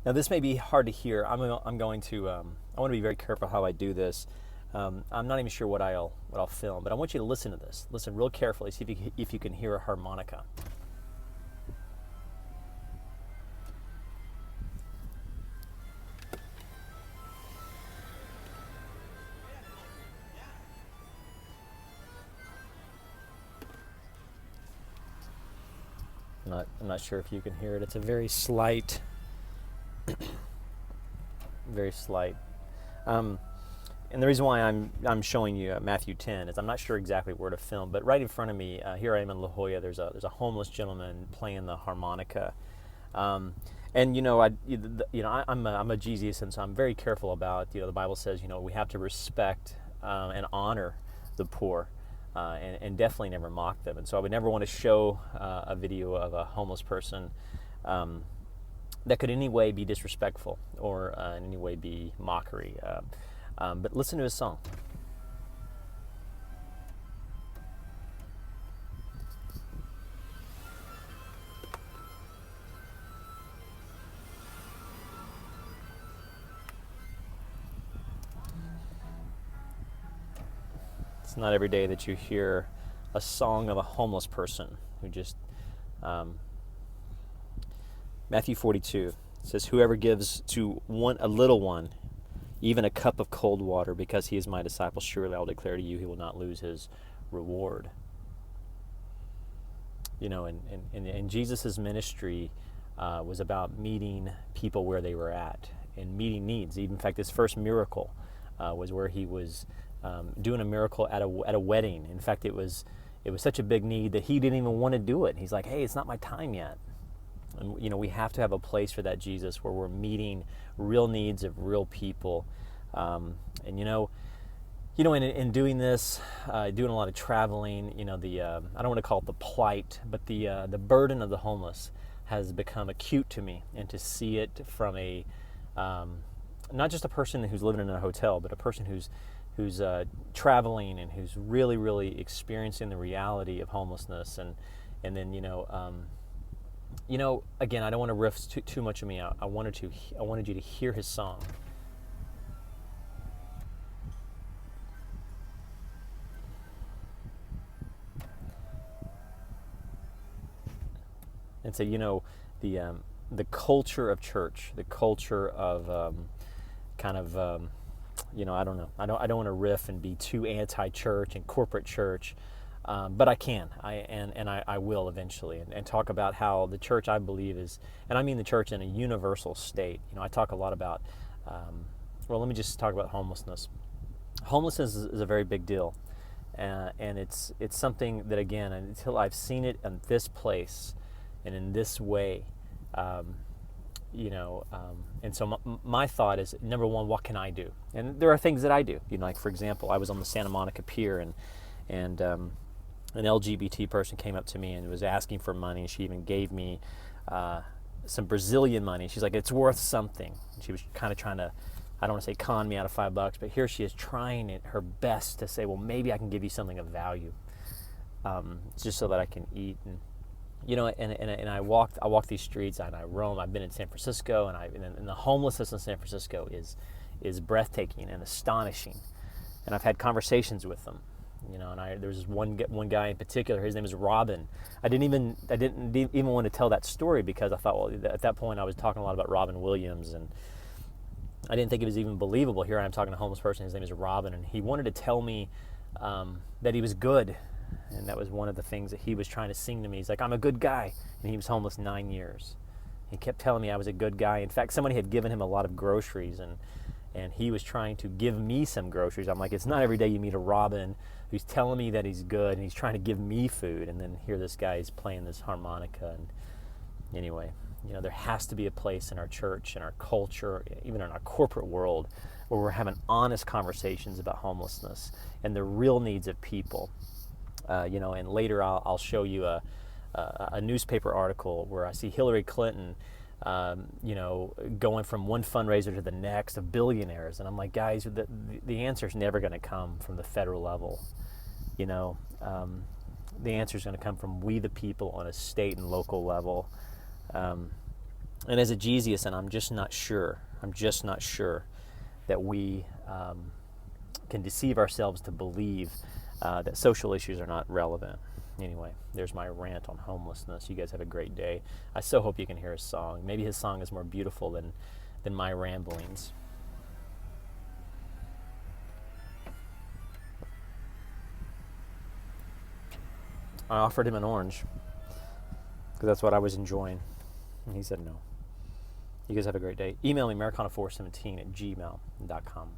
Now this may be hard to hear. I'm going to I want to be very careful how I do this. I'm not even sure what I'll film, but I want you to listen to this. Listen real carefully. See if you can hear a harmonica. I'm not sure if you can hear it. It's a very slight, very slight. And the reason why I'm showing you Matthew 10 is I'm not sure exactly where to film, but right in front of me, here I am in La Jolla. There's a homeless gentleman playing the harmonica, and I'm a Jesus, and so I'm very careful about the Bible says we have to respect and honor the poor. And definitely never mock them. And so I would never want to show a video of a homeless person that could in any way be disrespectful or in any way be mockery. But listen to his song. It's not every day that you hear a song of a homeless person who just, Matthew 42 says, whoever gives to a little one, even a cup of cold water, because he is my disciple, surely I will declare to you, he will not lose his reward. And Jesus' ministry was about meeting people where they were at and meeting needs. In fact, his first miracle was where he was doing a miracle at a wedding. In fact, it was such a big need that he didn't even want to do it. He's like, hey, it's not my time yet. And we have to have a place for that Jesus where we're meeting real needs of real people. In doing this, doing a lot of traveling, I don't want to call it the plight, but the burden of the homeless has become acute to me, and to see it from a not just a person who's living in a hotel, but a person who's traveling and who's really, really experiencing the reality of homelessness. And then, again, I don't want to riff too much of me out. I wanted you to hear his song. And so, the culture of church, the culture of I don't know. I don't want to riff and be too anti-church and corporate church, but I can. I will eventually, and talk about how the church, I believe, is, and I mean the church in a universal state. I talk a lot about. Let me just talk about homelessness. Homelessness is a very big deal, and it's something that, again, until I've seen it in this place and in this way. And so my thought is, number one, what can I do? And there are things that I do. Like, for example, I was on the Santa Monica Pier, and an LGBT person came up to me and was asking for money. She even gave me some Brazilian money. She's like, it's worth something. She was kind of trying to, I don't want to say con me out of $5, but here she is trying her best to say, well, maybe I can give you something of value, just so that I can eat. And I walk these streets, and I roam. I've been in San Francisco, and the homelessness in San Francisco is breathtaking and astonishing. And I've had conversations with them, and there was this one guy in particular. His name is Robin. I didn't even want to tell that story, because I thought, well, at that point I was talking a lot about Robin Williams, and I didn't think it was even believable. Here I am talking to a homeless person. His name is Robin, and he wanted to tell me that he was good. And that was one of the things that he was trying to sing to me. He's like, I'm a good guy. And he was homeless 9 years. He kept telling me I was a good guy. In fact, somebody had given him a lot of groceries, and he was trying to give me some groceries. I'm like, it's not every day you meet a Robin who's telling me that he's good, and he's trying to give me food. And then here this guy is playing this harmonica. And anyway, there has to be a place in our church, in our culture, even in our corporate world, where we're having honest conversations about homelessness and the real needs of people. And later I'll show you a newspaper article where I see Hillary Clinton, going from one fundraiser to the next of billionaires. And I'm like, guys, the answer is never going to come from the federal level. The answer is going to come from we the people on a state and local level. And as a Jesusian, I'm just not sure that we can deceive ourselves to believe that social issues are not relevant. Anyway, there's my rant on homelessness. You guys have a great day. I so hope you can hear his song. Maybe his song is more beautiful than my ramblings. I offered him an orange because that's what I was enjoying. And he said no. You guys have a great day. Email me, Americana417 at gmail.com.